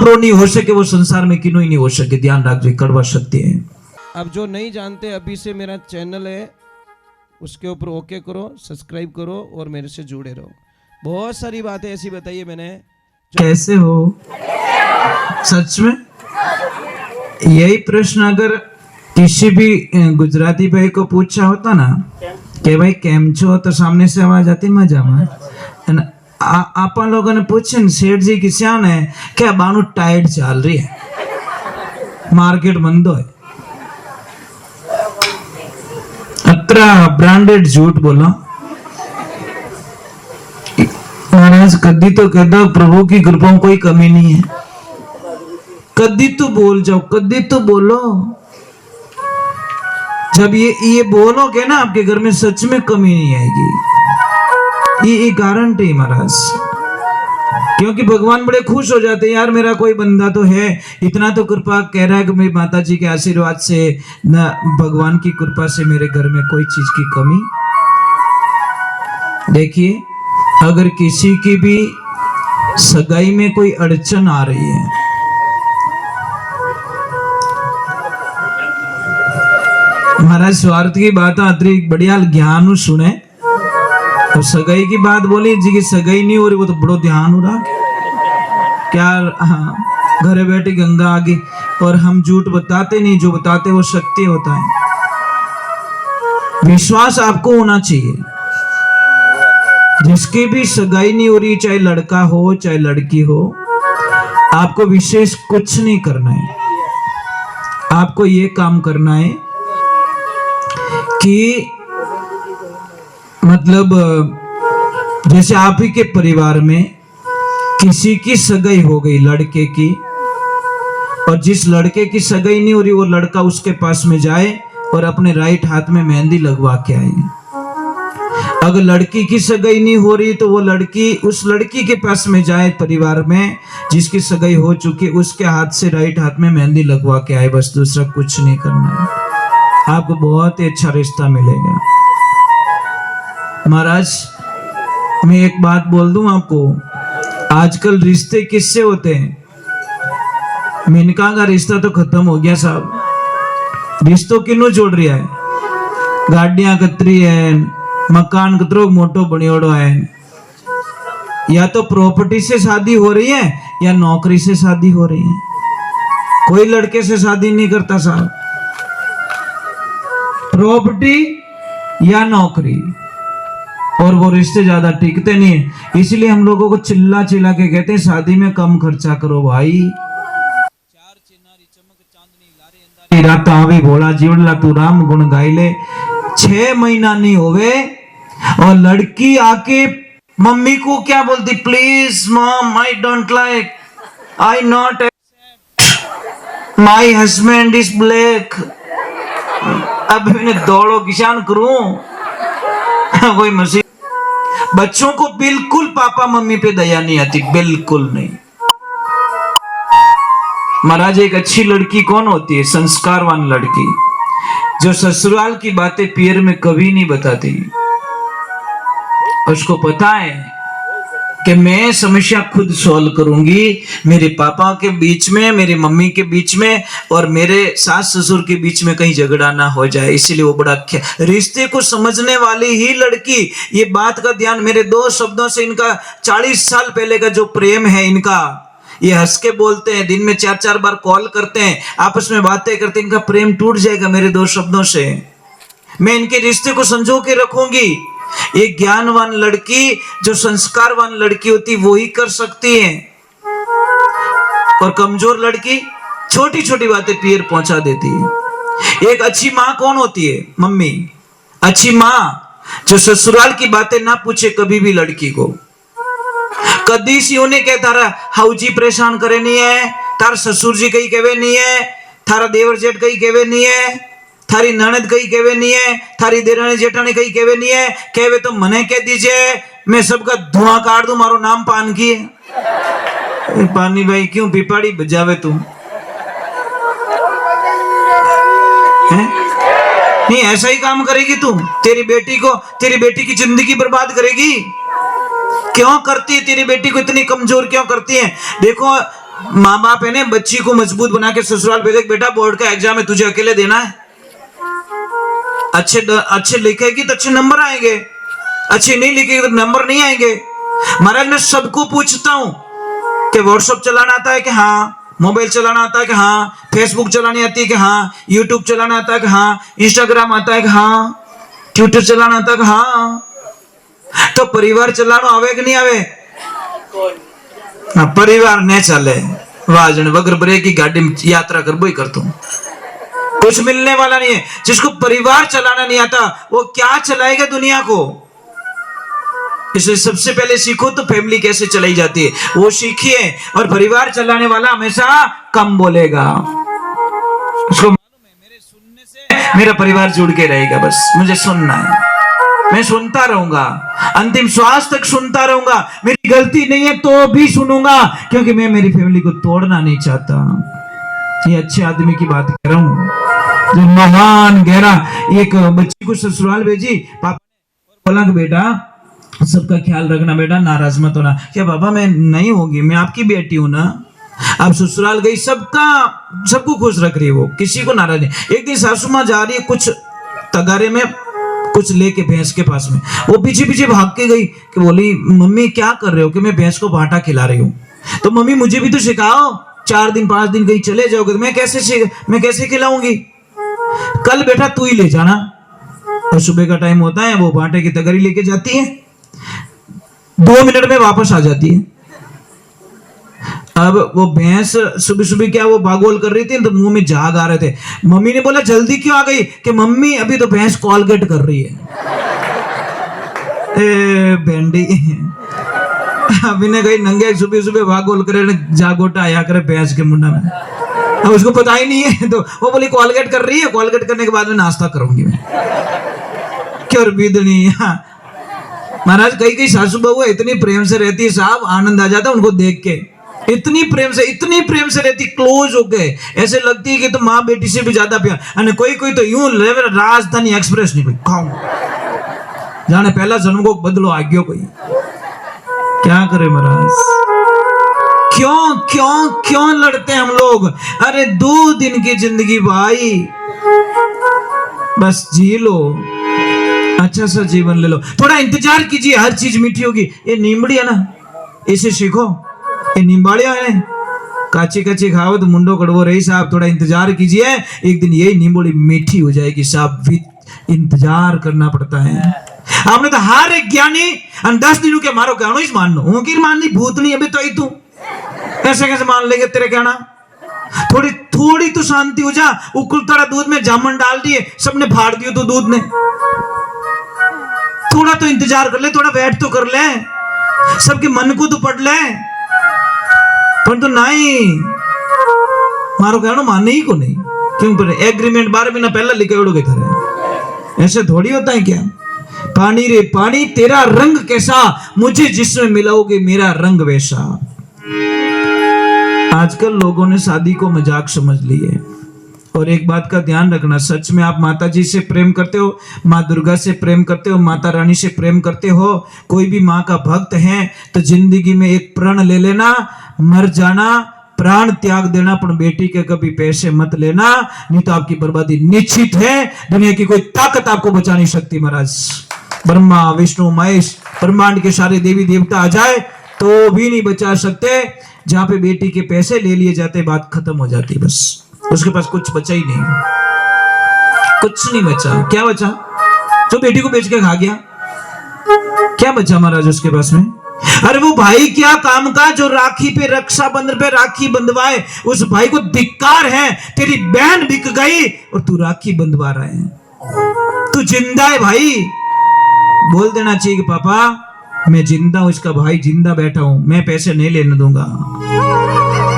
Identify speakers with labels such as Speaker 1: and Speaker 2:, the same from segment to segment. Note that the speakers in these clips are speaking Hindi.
Speaker 1: आप रो नहीं हो सके वो संसार में किन्हों ही नहीं हो सके। ध्यान रखिए, कड़वा सत्य है।
Speaker 2: अब जो नहीं जानते, अभी से मेरा चैनल है उसके ऊपर ओके करो, सब्सक्राइब करो और मेरे से जुड़े रहो। बहुत सारी बातें ऐसी बताई है मैंने।
Speaker 1: कैसे हो सच में? यही प्रश्न अगर किसी भी गुजराती भाई को पूछा होता ना कि भाई केम छो, तो सामने से आवाज आती मजा में। आप लोगों ने पूछे सेठ जी की सियान है क्या, बानू टाइट चल रही है, मार्केट बंद है, अतरा ब्रांडेड झूठ बोला। महाराज कदी तो कह दो प्रभु की कृपा कोई कमी नहीं है, कदी तो बोल जाओ, कदी तो बोलो। जब ये बोलोगे ना आपके घर में सच में कमी नहीं आएगी, ये गारंटी है महाराज। क्योंकि भगवान बड़े खुश हो जाते हैं, यार मेरा कोई बंदा तो है, इतना तो कृपा कह रहा है कि मेरी माता जी के आशीर्वाद से न भगवान की कृपा से मेरे घर में कोई चीज की कमी। देखिए, अगर किसी की भी सगाई में कोई अड़चन आ रही है, महाराज स्वार्थ की बात अतिरिक्त बढ़िया ज्ञान सुने। तो सगाई की बात बोली जी की सगाई नहीं हो रही, वो तो बड़ो ध्यान हो रहा क्या। हाँ, घरे बैठी गंगा आ गई, और हम झूठ बताते नहीं, जो बताते वो सत्य होता है। विश्वास आपको होना चाहिए। जिसकी भी सगाई नहीं हो रही, चाहे लड़का हो चाहे लड़की हो, आपको विशेष कुछ नहीं करना है। आपको ये काम करना है कि मतलब जैसे आप ही के परिवार में किसी की सगाई हो गई लड़के की, और जिस लड़के की सगाई नहीं हो रही वो लड़का उसके पास में जाए और अपने राइट हाथ में मेहंदी लगवा के आए। अगर लड़की की सगाई नहीं हो रही तो वो लड़की उस लड़की के पास में जाए, परिवार में जिसकी सगाई हो चुकी, उसके हाथ से राइट हाथ में मेहंदी लगवा के आए। बस दूसरा कुछ नहीं करना है, आपको बहुत ही अच्छा रिश्ता मिलेगा। महाराज मैं एक बात बोल दूं आपको, आजकल रिश्ते किससे होते हैं? मेनका का रिश्ता तो खत्म हो गया साहब। रिश्तों किन्हों जोड़ रहा है? गाड़ियां कतरी है, मकान कतरो मोटो बनियोड़ो है। या तो प्रॉपर्टी से शादी हो रही है या नौकरी से शादी हो रही है। कोई लड़के से शादी नहीं करता साहब, प्रॉपर्टी या नौकरी, और वो रिश्ते ज्यादा टिकते नहीं है। इसलिए हम लोगों को चिल्ला चिल्ला के कहते हैं शादी में कम खर्चा करो भाई। चार चिनारी चमक चांदनी लारे अंदारी रात आवी भोला जीवड़ला तू राम गुण गाई ले। 6 महीना नहीं होवे और लड़की आके मम्मी को क्या बोलती, please mom I don't like, I not accept, my husband is black. अब मैंने दौड़ो किसान करूं कोई मसीह। बच्चों को बिल्कुल पापा मम्मी पे दया नहीं आती, बिल्कुल नहीं। महाराज एक अच्छी लड़की कौन होती है? संस्कारवान लड़की, जो ससुराल की बातें पियर में कभी नहीं बताती। उसको पता है कि मैं समस्या खुद सॉल्व करूंगी, मेरे पापा के बीच में, मेरी मम्मी के बीच में और मेरे सास ससुर के बीच में कहीं झगड़ा ना हो जाए। इसलिए वो बड़ा रिश्ते को समझने वाली ही लड़की। ये बात का ध्यान, मेरे 2 शब्दों से इनका 40 साल पहले का जो प्रेम है इनका, ये हंस के बोलते हैं, दिन में 4-4 बार कॉल करते हैं, आपस में बातें करते हैं, इनका प्रेम टूट जाएगा मेरे 2 शब्दों से। मैं इनके रिश्ते को संजो के रखूंगी। एक ज्ञानवान लड़की, जो संस्कारवान लड़की होती, वो ही कर सकती है। और कमजोर लड़की छोटी छोटी बातें पीर पहुंचा देती है। एक अच्छी माँ कौन होती है? मम्मी। अच्छी माँ जो ससुराल की बातें ना पूछे कभी भी लड़की को। कदी सी उन्हें कहता रहा हाउ जी परेशान करे नहीं है, तार ससुर जी कहीं कहवे नहीं है, थारा देवर जेठ कहीं कहवे नहीं है, थारी ननद कहीं कहवे नहीं है, थारी देरानी जेठानी कहीं कहवे नहीं है। कहवे तो मने कह दीजिए, मैं सबका धुआं काट दूं, मारो नाम पान की है। पानी भाई क्यों पिपाड़ी बजावे तुम? नहीं ऐसा ही काम करेगी तुम? तेरी बेटी की जिंदगी बर्बाद करेगी। क्यों करती है? तेरी बेटी को इतनी कमजोर क्यों करती है? देखो माँ बाप है ने बच्ची को मजबूत बना के ससुराल भेजे, बेटा बोर्ड का एग्जाम है तुझे अकेले देना है, अच्छे लिखेगी तो अच्छे नंबर आएंगे, अच्छे नहीं लिखेगी तो नंबर नहीं आएंगे। महाराज मैं सबको पूछता हूं कि व्हाट्सएप चलाना आता है कि हाँ, मोबाइल चलाना आता है कि हाँ, फेसबुक चलानी आती है कि हाँ, यूट्यूब चलाना आता है कि हाँ, इंस्टाग्राम आता है कि हाँ, ट्विटर चलाना आता है कि हाँ। तो परिवार चलाना आवे कि नहीं आवे? हाँ, परिवार नहीं चले वाजन बगर ब्रेक की गाड़ी में यात्रा कर बोई करता हूं, कुछ मिलने वाला नहीं है। जिसको परिवार चलाना नहीं आता वो क्या चलाएगा दुनिया को? इसलिए सबसे पहले सीखो तो फैमिली कैसे चलाई जाती है वो सीखिए, और परिवार चलाने वाला हमेशा कम बोलेगा। उसको मालूम है मेरे सुनने से मेरा परिवार जुड़ के रहेगा, बस मुझे सुनना है, मैं सुनता रहूंगा, अंतिम श्वास तक सुनता रहूंगा, मेरी गलती नहीं है तो भी सुनूंगा, क्योंकि मैं मेरी फैमिली को तोड़ना नहीं चाहता। ये अच्छे आदमी की बात कर रहा हूं जो महान गहरा। एक बच्ची को ससुराल भेजी, पापा ने बोला कि बेटा सबका ख्याल रखना, बेटा नाराज मत होना। क्या बाबा मैं नहीं होगी, मैं आपकी बेटी हूं ना। अब ससुराल गई, सबको खुश रख रही है, वो किसी को नाराज नहीं। एक दिन सासू माँ जा रही है कुछ तगारे में कुछ लेके भैंस के पास में, वो पीछे पीछे भाग के गई कि बोली मम्मी क्या कर रहे हो? कि मैं भैंस को बाटा खिला रही हूँ। तो मम्मी मुझे भी तो सिखाओ, 4 दिन 5 दिन कहीं चले जाओगे तो मैं कैसे खिलाऊंगी? कल बेटा तू ही ले जाना। और सुबह का टाइम होता है, वो बाटे की तगरी लेके जाती है, 2 मिनट में वापस आ जाती है। अब वो भैंस सुबह सुबह क्या वो बागोल कर रही थी तो मुंह में झाग आ रहे थे। मम्मी ने बोला जल्दी क्यों आ गई? कि मम्मी अभी तो भैंस कॉलगेट कर रही है। ए भेंडी अभी ने गई नंगे सुबह सुबह बागोल करे जागोटा आया करे भैंस के मुंडा में, अब उसको पता ही नहीं है। तो वो बोली कॉलगेट कर रही है, कॉलगेट करने के बाद में नाश्ता करूंगी मैं। क्यों बीदनी महाराज, कई सासू बहू इतनी प्रेम से रहती है साहब, आनंद आ जाता है उनको देख के। इतनी प्रेम से रहती, क्लोज हो गए, ऐसे लगती है कि तो माँ बेटी से भी ज्यादा प्यार। कोई तो यूं राजधानी एक्सप्रेस नहीं खाऊं जाने पहला जन्म को बदलो आज्ञो कोई। क्या करे महाराज, क्यों लड़ते हैं हम लोग? अरे 2 दिन की जिंदगी भाई, बस जी लो, अच्छा सा जीवन ले लो, थोड़ा इंतजार कीजिए, हर चीज मीठी होगी। ये नींबड़ी है ना, इसे सीखो, ये नींबाड़िया है, काची खाओ तो मुंडो कड़वो रही साहब। थोड़ा इंतजार कीजिए, एक दिन यही नींबड़ी मीठी हो जाएगी साहब। इंतजार करना पड़ता है। आपने तो हर एक ज्ञानी 10 दिनों के मारो कहनो ही मान लो, हूं की माननी भूतनी अभी तो ही तू ऐसे कैसे मान लेंगे तेरे कहना? थोड़ी तो शांति हो जा। उकलता दूध में जामुन डाल दिए, सबने फाड़ दियो तो दूध ने। थोड़ा तो इंतजार कर ले, थोड़ा वेट तो कर ले, सबके मन को तो पढ़ ले। पर तो नहीं मारो कहना मानने ही को नहीं, क्यों? पर एग्रीमेंट 12 महीना पहले लिखे उड़ोगे थे, ऐसे थोड़ी होता है क्या? पानी रे पानी तेरा रंग कैसा, मुझे जिसमें मिलाओगे मेरा रंग वैसा। आजकल लोगों ने शादी को मजाक समझ ली है। और एक बात का ध्यान रखना, सच में आप माता जी से प्रेम करते हो, माँ दुर्गा से प्रेम करते हो, माता रानी से प्रेम करते हो, कोई भी माँ का भक्त है तो जिंदगी में एक प्रण ले लेना, मर जाना, प्राण त्याग देना, पर बेटी के कभी पैसे मत लेना, नहीं तो आपकी बर्बादी निश्चित है। दुनिया की कोई ताकत आपको बचा नहीं सकती महाराज। ब्रह्मा विष्णु महेश ब्रह्मांड के सारे देवी देवता आ जाए तो भी नहीं बचा सकते। जहां पे बेटी के पैसे ले लिए जाते बात खत्म हो जाती, बस उसके पास कुछ बचा ही नहीं, कुछ नहीं बचा। क्या बचा? जो बेटी को बेच के खा गया, क्या बचा महाराज उसके पास में? अरे वो भाई क्या काम का जो राखी पे रक्षाबंधन पे राखी बंधवाए, उस भाई को धिक्कार है। तेरी बहन बिक गई और तू राखी बंधवा रहा है, तू जिंदा है भाई। बोल देना चाहिए कि पापा मैं जिंदा हूं, इसका भाई जिंदा बैठा हूं, मैं पैसे नहीं लेने दूंगा,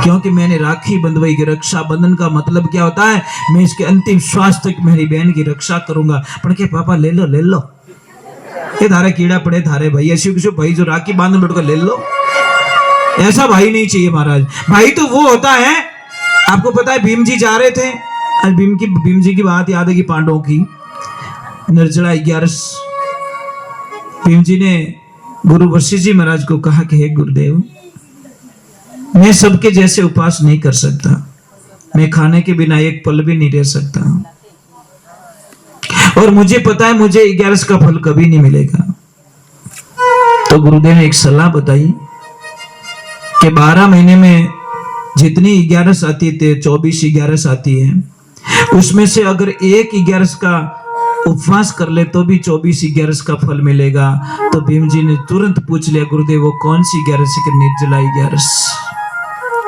Speaker 1: क्योंकि मैंने राखी बंधवाई की। रक्षाबंधन का मतलब क्या होता है? मैं इसके अंतिम श्वास तक मेरी बहन की रक्षा करूंगा। पर के पापा ले लो ये धारे कीड़ा पड़े धारे भाई, ऐसे किसी भाई जो राखी बांध लुट कर ले लो, ऐसा भाई नहीं चाहिए महाराज। भाई तो वो होता है, आपको पता है भीम जी जा रहे थे, आज भीम जी की बात याद है कि पांडवों की निर्जला 11 भीम जी ने गुरु वशिष्ठ जी महाराज को कहा कि हे गुरुदेव मैं सबके जैसे उपवास नहीं कर सकता, मैं खाने के बिना एक पल भी नहीं रह सकता, और मुझे पता है मुझे 11 का फल कभी नहीं मिलेगा। तो गुरुदेव ने एक सलाह बताई कि 12 महीने में जितनी 11 आती थे, 24 11 आती है, उसमें से अगर एक 11 का उपवास कर ले तो भी 24 11 का फल मिलेगा। तो भीम जी ने तुरंत पूछ लिया, गुरुदेव वो कौन सी 11 है? निर्जला 11,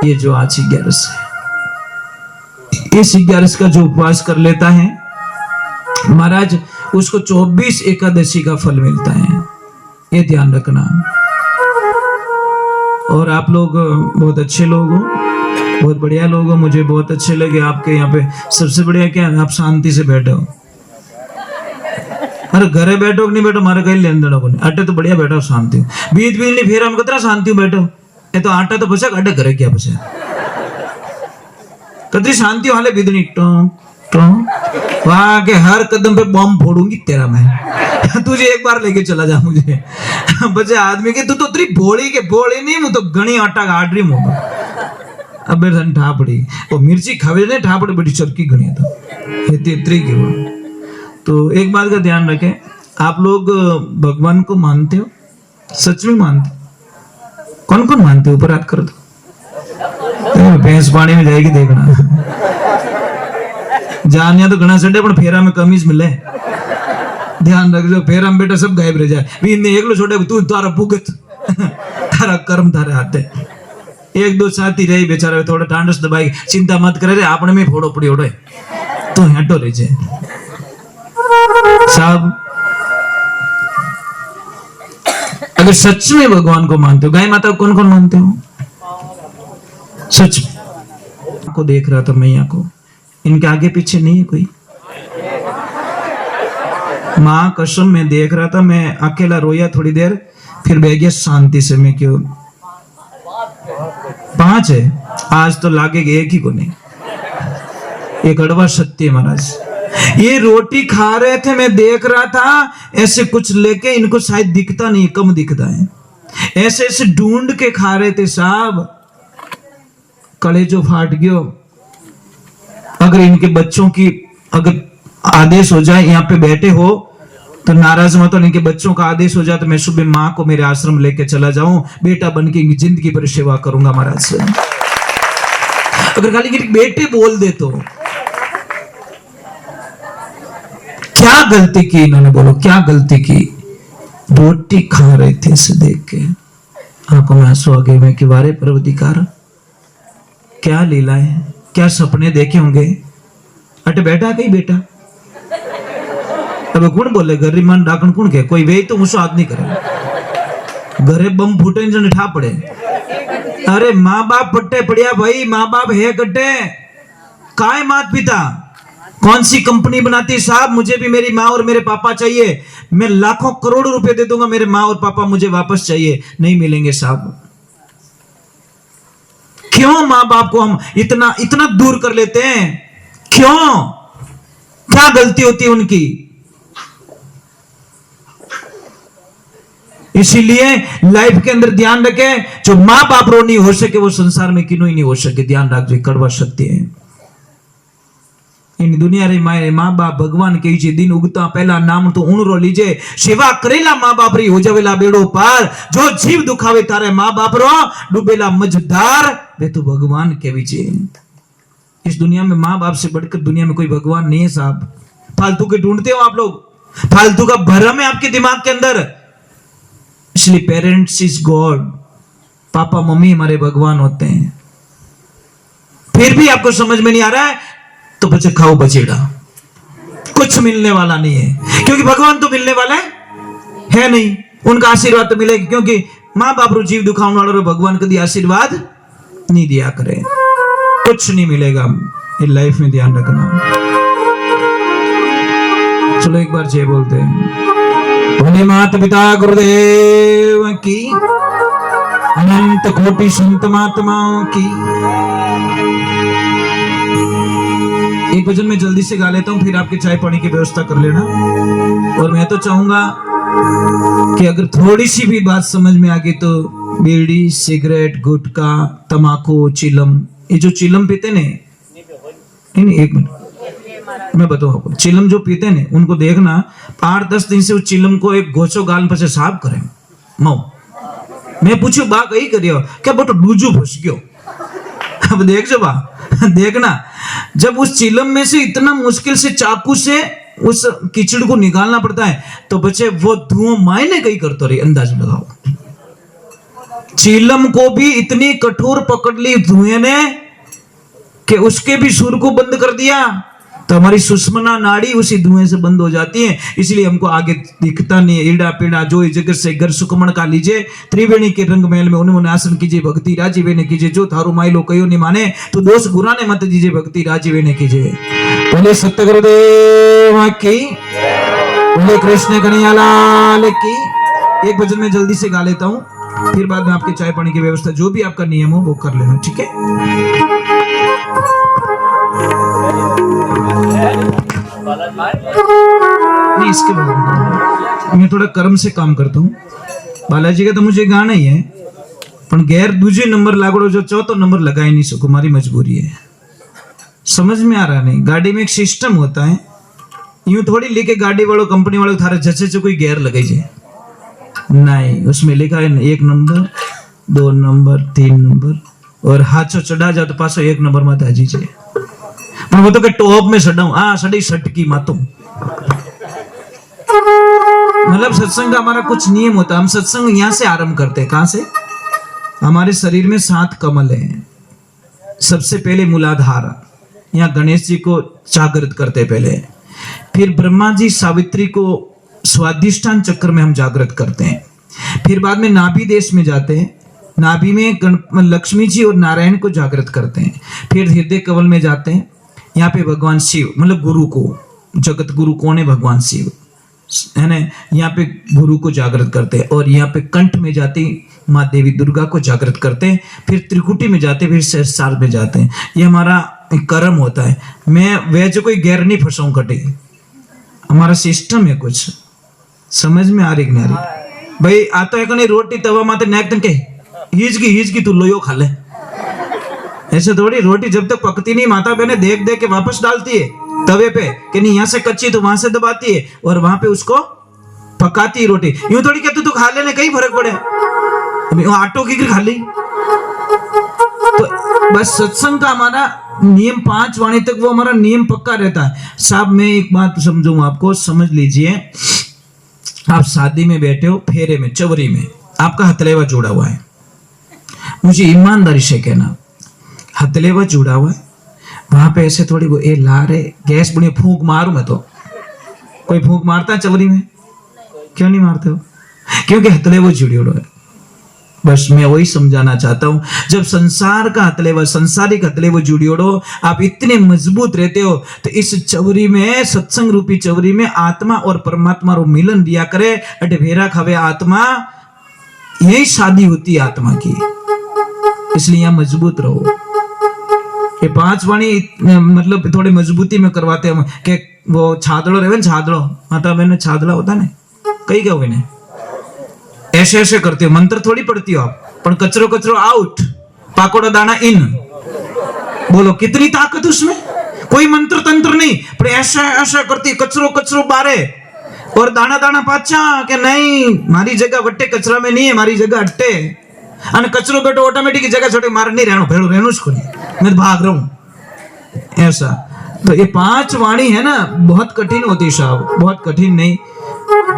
Speaker 1: ये जो आज 11 है, इस 11 का जो उपवास कर लेता है महाराज, उसको 24 एकादशी का फल मिलता है, ये ध्यान रखना। और आप लोग बहुत अच्छे लोग हो, बहुत बढ़िया लोग हो, मुझे बहुत अच्छे लगे आपके यहाँ पे। सबसे बढ़िया क्या है, आप शांति से बैठे हो। अरे घरे बैठो कि नहीं बैठो, हमारे कहीं लेन देना को नहीं। अटे तो बढ़िया बैठो शांति, बीच बीच नहीं फेर हम कितना शांति बैठो। ये तो आटा तो बचा, अड्डे करे क्या बचा, कतरी शांति वाले बिदनी वहां के हर कदम पे बम फोड़ूंगी तेरा मैं। तुझे एक बार लेके चला जा मुझे बचे आदमी के, तू तो तेरी भोड़ी के भोड़ी नहीं, मुझे तो गणी आटा गाड़ रही मुंह। अब धन ठापड़ी वो मिर्ची खावे ने ठापड़ी बड़ी चरकी गणी तो इतनी की वो। तो एक बात का ध्यान रखें, आप लोग भगवान को मानते हो, सच में मानते हो? कौन कौन मानते हो? ऊपर हाथ कर दो। भैंस पानी में जाएगी देखना। जानिया तो घना चढ़े पर फेरा में कमीज मिले, ध्यान रख जो फेरा में बेटा सब गायब रह जाए। एक लो छोटे तू तारा भुगत तारा कर्म तारे हाथ है। एक दो साथी रही बेचारा थोड़ा टांडस दबाई, चिंता मत करे रे, आपने में फोड़ो पड़ी ओढ़े तो हटो रही जाए साहब। अगर सच में भगवान को मानते हो, गाय माता को कौन कौन मानते हो? सच को देख रहा था मैया को, इनके आगे पीछे नहीं है कोई। मां कसम में देख रहा था, मैं अकेला रोया थोड़ी देर, फिर बह गया शांति से। मैं क्यों 5 है, आज तो लागेगा एक ही को नहीं। ये कड़वा सत्य है महाराज। ये रोटी खा रहे थे, मैं देख रहा था ऐसे कुछ लेके, इनको शायद दिखता नहीं, कम दिखता है, ऐसे ऐसे ढूंढ के खा रहे थे साहब। कलेजो फाट गयो। अगर इनके बच्चों की अगर आदेश हो जाए, यहाँ पे बैठे हो तो नाराज मत हो, इनके बच्चों का आदेश हो जाए तो मैं सुबह माँ को मेरे आश्रम लेके चला जाऊं, बेटा बन के इनकी जिंदगी पर सेवा करूंगा महाराज। अगर खाली बेटे बोल दे तो क्या गलती की इन्होंने, बोलो क्या गलती की? रोटी खा रहे थे इसे देख के, आंखों में आंसू आ गए। मैं कि वारे परवदिकार, क्या लीला है, क्या सपने देखे होंगे। अटे बैठा कहीं बेटा, अब कौन बोले घर मन डाकन कौन के, कोई वे तो मुझसे याद नहीं करे, घरे बम फूटे जन ठा पड़े। अरे माँ बाप पट्टे पड़िया भाई, माँ बाप है कट्टे, काय मात पिता कौन सी कंपनी बनाती साहब? मुझे भी मेरी माँ और मेरे पापा चाहिए, मैं लाखों करोड़ों रुपए दे दूंगा, मेरे माँ और पापा मुझे वापस चाहिए। नहीं मिलेंगे साहब। क्यों माँ बाप को हम इतना इतना दूर कर लेते हैं? क्यों? क्या गलती होती है उनकी? इसीलिए लाइफ के अंदर ध्यान रखें, जो माँ बाप रो नहीं हो सके वो संसार में किन्हों ही नहीं हो सके। ध्यान रखिए, कड़वा सत्य है। इन दुनिया रे माए माँ बाप भगवान के जे दिन उगता पहला नाम तो उन रो लीजे, सेवा करेला माँ बाप री हो जावेला बेड़ो पार। जो जीव दुखावे तारे माँ बाप रो, डूबेला मझधार वे तो भगवान के विचे। इस दुनिया में माँ बाप से बढ़कर दुनिया में कोई भगवान नहीं है साहब। फालतू के ढूंढते हो आप लोग, फालतू का भरम है आपके दिमाग के अंदर। इसलिए parents is God, papa mummy हमारे भगवान होते हैं। फिर भी आपको समझ में नहीं आ रहा है तो बच्चे खाओ बचेड़ा, कुछ मिलने वाला नहीं है, क्योंकि भगवान तो मिलने वाला है नहीं। उनका आशीर्वाद तो मिलेगा, क्योंकि माँ बाप रो जीव दुखाने वालों भगवान कभी आशीर्वाद नहीं दिया करे, कुछ नहीं मिलेगा ये लाइफ में। ध्यान रखना। चलो एक बार जय बोलते हैं। भोले माता पिता गुरुदेव की, अनंत कोटि संत महात्माओं की। एक भजन में जल्दी से गा लेता हूं, फिर आपके चाय पानी की व्यवस्था कर लेना। और मैं तो चाहूंगा कि अगर थोड़ी सी भी बात समझ में आ गई तो बीड़ी, सिगरेट, गुटखा, तमाकू, चिलम। ये जो चिलम पीते ने, नहीं एक मिनट मैं बताऊं आपको, चिलम जो पीते ने उनको देखना 8-10 दिन से उस चिलम को एक गोचो गाल पर से साफ करें मऊ। मैं पूछू बा कही करियो क्या बोटो डूजू फंस गयो। अब देख जो बा देखना, जब उस चिलम में से इतना मुश्किल से चाकू से उस कीचड़ को निकालना पड़ता है तो बच्चे वो धुआं मायने कहीं करते रही, अंदाज लगाओ। चिलम को भी इतनी कठोर पकड़ ली धुएं ने कि उसके भी सुर को बंद कर दिया, तो हमारी सुषमना नाड़ी उसी धुएं से बंद हो जाती है। इसलिए हमको आगे दिखता नहीं है। ईड़ा पीड़ा जो इस जगत से घर सुकमण का लीजिए, त्रिवेणी के रंग महल में उन्होंने आसन कीजिए, भक्ति राजीवे ने कीजिए। जो थारू माइलो कयो नहीं माने तो दोष गुराने मत दीजिए, भक्ति राजीवे ने कीजिए। बोले सत्य गुरुदेव की, बोले कृष्ण कन्हैया लाल की। एक भजन में जल्दी से गा लेता हूँ, फिर बाद में आपके चाय पानी की व्यवस्था जो भी आपका नियम हो वो कर लेना, ठीक है। नहीं इसके बाद मैं थोड़ा कर्म से काम करता हूँ। बालाजी का तो मुझे गाना ही है, पर गैर दूसरे नंबर लागड़ो जो चौथा नंबर लगा ही नहीं सको, हमारी मजबूरी है। समझ में आ रहा नहीं, गाड़ी में एक सिस्टम होता है, यूं थोड़ी लेके गाड़ी वालों कंपनी वालों थारे जैसे से कोई गैर लगाई जाए, नहीं उसमें लिखा है 1 नंबर 2 नंबर 3 नंबर, और हाथों चढ़ा जा तो पासो 1 नंबर मत आजी जाए। मैं वो तो के टॉप में सडाऊं, सड़ी सटकी मातू। मतलब सत्संग का हमारा कुछ नियम होता है। हम सत्संग यहां से आरंभ करते हैं। कहां से? हमारे शरीर में 7 कमल हैं। सबसे पहले मूलाधार, यहाँ गणेश जी को जागृत करते पहले, फिर ब्रह्मा जी सावित्री को स्वाधिष्ठान चक्र में हम जागृत करते हैं, फिर बाद में नाभि देश में जाते हैं, नाभि में लक्ष्मी जी और नारायण को जागृत करते हैं, फिर हृदय कमल में जाते हैं, यहाँ पे भगवान शिव मतलब गुरु को, जगत गुरु कौन है? भगवान शिव है ना, यहाँ पे गुरु को जागृत करते हैं, और यहाँ पे कंठ में जाते माँ देवी दुर्गा को जागृत करते हैं, फिर त्रिकुटी में जाते हैं, फिर सहस्त्रार में जाते हैं। ये हमारा कर्म होता है। मैं वैसे कोई गैर नहीं फंसाऊं कटे, हमारा सिस्टम है कुछ। समझ में आ रही कि नहीं आ रही? भाई आता है कहीं रोटी तवा माते नेक तन के हीज की तू लोयो खा ले, ऐसे थोड़ी। रोटी जब तक पकती नहीं माता बहने देख देख के वापस डालती है तवे पे, कि नहीं यहाँ से कच्ची तो वहां से दबाती है और वहां पे उसको पकाती है रोटी। यूं थोड़ी कहते तू खा लेने कहीं फर्क पड़े, अभी आटो की खा ली। तो बस सत्संग का हमारा नियम 5 वाणी तक वो हमारा नियम पक्का रहता है। साहब मैं एक बात समझाऊं आपको, समझ लीजिए। आप शादी में बैठे हो, फेरे में, चवरी में, आपका हथलेवा जुड़ा हुआ है। मुझे ईमानदारी से कहना, हथलेवा जुड़ा हुआ है, वहां पे ऐसे थोड़ी वो ए ला रे गैस बड़ी फूंक मारू मैं तो। कोई फूंक मारता है चवरी में? क्यों नहीं मारते हो? क्योंकि हथलेवा जुड़ी हुआ है। बस मैं वही समझाना चाहता हूं, जब संसार का हथलेवा, संसारिक हथलेवा जुड़ी हो, आप इतने मजबूत रहते हो, तो इस चवरी में, सत्संग रूपी चवरी में आत्मा और परमात्मा रो मिलन दिया करे। अटे भेरा खावे आत्मा, यही शादी होती है आत्मा की। इसलिए यहां मजबूत रहो। ये 5 वाणी मतलब थोड़ी मजबूती में करवाते हम, कि वो छादड़ो रहे, छादड़ो माता बहन छादड़ा होता ना, कई क्या हुए ऐसे ऐसे करते हो, मंत्र थोड़ी पढ़ती हो आप, पर कचरो कचरो आउट, पाकोड़ा दाना इन। बोलो कितनी ताकत उसमें, कोई मंत्र तंत्र नहीं, पर ऐसा ऐसा करती, कचरो कचरो बारे और दाना दाना पाचा, कि नहीं मारी जगह वट्टे कचरा में नहीं है, मारी जगह अट्टे, અને कचरो बेटो ऑटोमेटिक जगह छोटे मार नहीं रहना, भेड़ो रहना उसको नहीं, मैं भाग रहा हूं ऐसा। तो ये 5 वाणी है ना, बहुत कठिन होती है साहब, बहुत कठिन नहीं।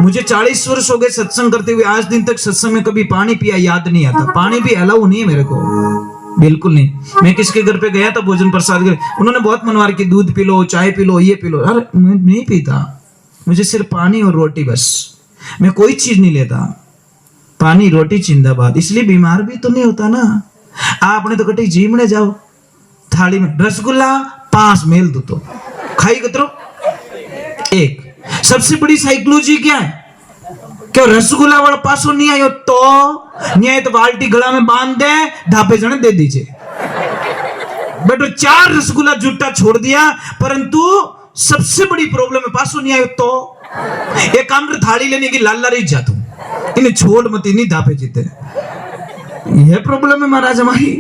Speaker 1: मुझे 40 वर्ष हो गए सत्संग करते हुए, आज दिन तक सत्संग में कभी पानी पिया याद नहीं आता। पानी भी अलाउ नहीं है मेरे को, बिल्कुल नहीं। मैं किसके घर पे गया था भोजन प्रसाद कर, उन्होंने बहुत मनवार की, दूध पी लो, चाय पी लो, ये पी लो। अरे मैं नहीं पीता, मुझे सिर्फ पानी और रोटी बस, मैं कोई चीज नहीं लेता। पानी रोटी जिंदाबाद। इसलिए बीमार भी तो नहीं होता ना। आपने तो कटी जीमने जाओ, थाली में रसगुल्ला 5 मेल दो तो खाई कतरो 1। सबसे बड़ी साइकोलॉजी क्या है? क्यों रसगुल्ला वाला पासो नहीं आयो तो नहीं आए तो बाल्टी गला में बांध दे, ढापे जने दे दीजिए। बेटो 4 रसगुल्ला जुट्टा छोड़ दिया, परंतु सबसे बड़ी प्रॉब्लम है पासो नहीं आयो तो एक काम थाली लेने की लाल लारी जातू, इन्हें छोड़ मत, नहीं धापे जीते। यह प्रॉब्लम है महाराज हमारी।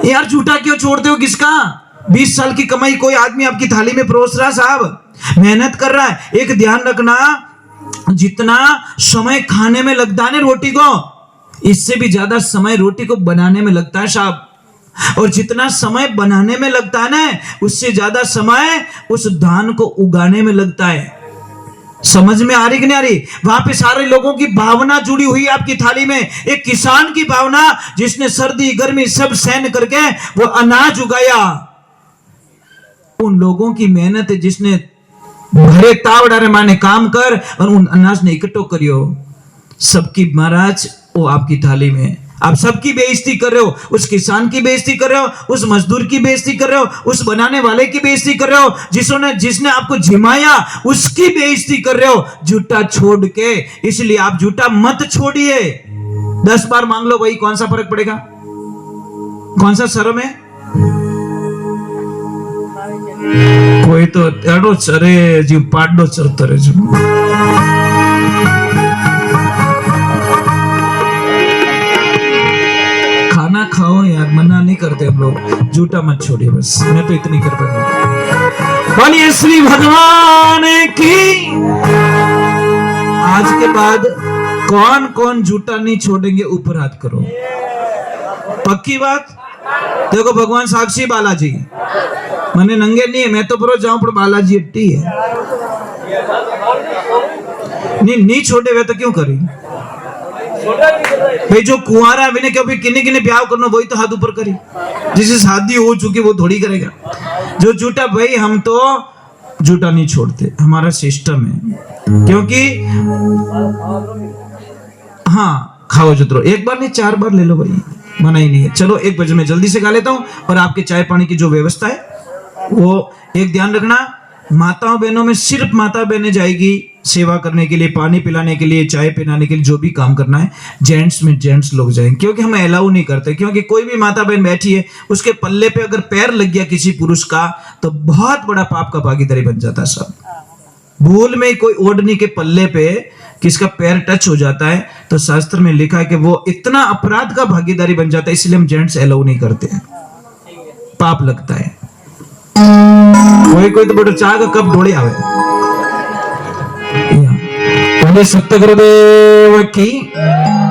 Speaker 1: यार झूठा क्यों छोड़ते हो? किसका 20 साल की कमाई कोई आदमी आपकी थाली में परोस रहा, साहब मेहनत कर रहा है। एक ध्यान रखना, जितना समय खाने में लगता है ना रोटी को, इससे भी ज्यादा समय रोटी को बनाने में लगता है साहब। और जितना समय बनाने में लगता है ना, उससे ज्यादा समय उस धान को उगाने में लगता है। समझ में आ रही कि नहीं आ रही? वहां पे सारे लोगों की भावना जुड़ी हुई है आपकी थाली में। एक किसान की भावना, जिसने सर्दी गर्मी सब सहन करके वो अनाज उगाया। उन लोगों की मेहनत है, जिसने भरे तावड़ारे माने काम कर और उन अनाज ने इकट्ठो करियो। सबकी महाराज वो आपकी थाली में। आप सबकी बेइज्जती कर रहे हो। उस किसान की बेइज्जती कर रहे हो, उस मजदूर की बेइज्जती कर रहे हो, उस बनाने वाले की बेइज्जती कर रहे हो, जिसने आपको जिमाया उसकी बेइज्जती कर रहे हो झूठा छोड़ के। इसलिए आप झूठा मत छोड़िए। 10 बार मांग लो भाई, कौन सा फर्क पड़ेगा? कौन सा शर्म है? कोई तो एडो चरे जी पाडो चरतो रे जी। खाना खाओ यार, मना नहीं करते हम लोग। झूठा मत छोड़िए बस, मैं तो इतनी कर पाऊंगा। बोलिए श्री भगवान की। आज के बाद कौन कौन झूठा नहीं छोड़ेंगे, ऊपर हाथ करो। पक्की बात? देखो भगवान साक्षी बालाजी, मने नंगे नहीं है, मैं तो परो जाऊं पर बालाजी अट्टी है। नहीं छोड़े वे तो क्यों करी भाई? जो कुंवारा है क्यों भी किन्ने किन्ने ब्याह करना, वही तो हाथ ऊपर करी। जिसे शादी हो चुकी वो थोड़ी करेगा। जो झूठा भाई, हम तो झूठा नहीं छोड़ते, हमारा सिस्टम है। क्योंकि हाँ खाओ जो एक बार नहीं 4 बार ले लो भाई, मना ही नहीं है। चलो 1 बजे मैं जल्दी से गा लेता हूँ। और आपके चाय पानी की जो व्यवस्था है वो एक ध्यान रखना, माताओं बहनों में सिर्फ माता बहनें जाएगी सेवा करने के लिए, पानी पिलाने के लिए, चाय पिलाने के लिए, जो भी काम करना है। जेंट्स में जेंट्स लोग जाएंगे, क्योंकि हम अलाउ नहीं करते। क्योंकि कोई भी माता बहन बैठी है, उसके पल्ले पे अगर पैर लग गया किसी पुरुष का, तो बहुत बड़ा पाप का भागीदारी बन जाता है। सब भूल में कोई ओढ़नी के पल्ले पे किसका पैर टच हो जाता है, तो शास्त्र में लिखा है कि वो इतना अपराध का भागीदारी बन जाता है। इसलिए हम जेंट्स अलाउ नहीं करते हैं, पाप लगता है। कोई तो बड़ा चाह का कप ढोड़े आवे। बोले सत्य गुरुदेव की।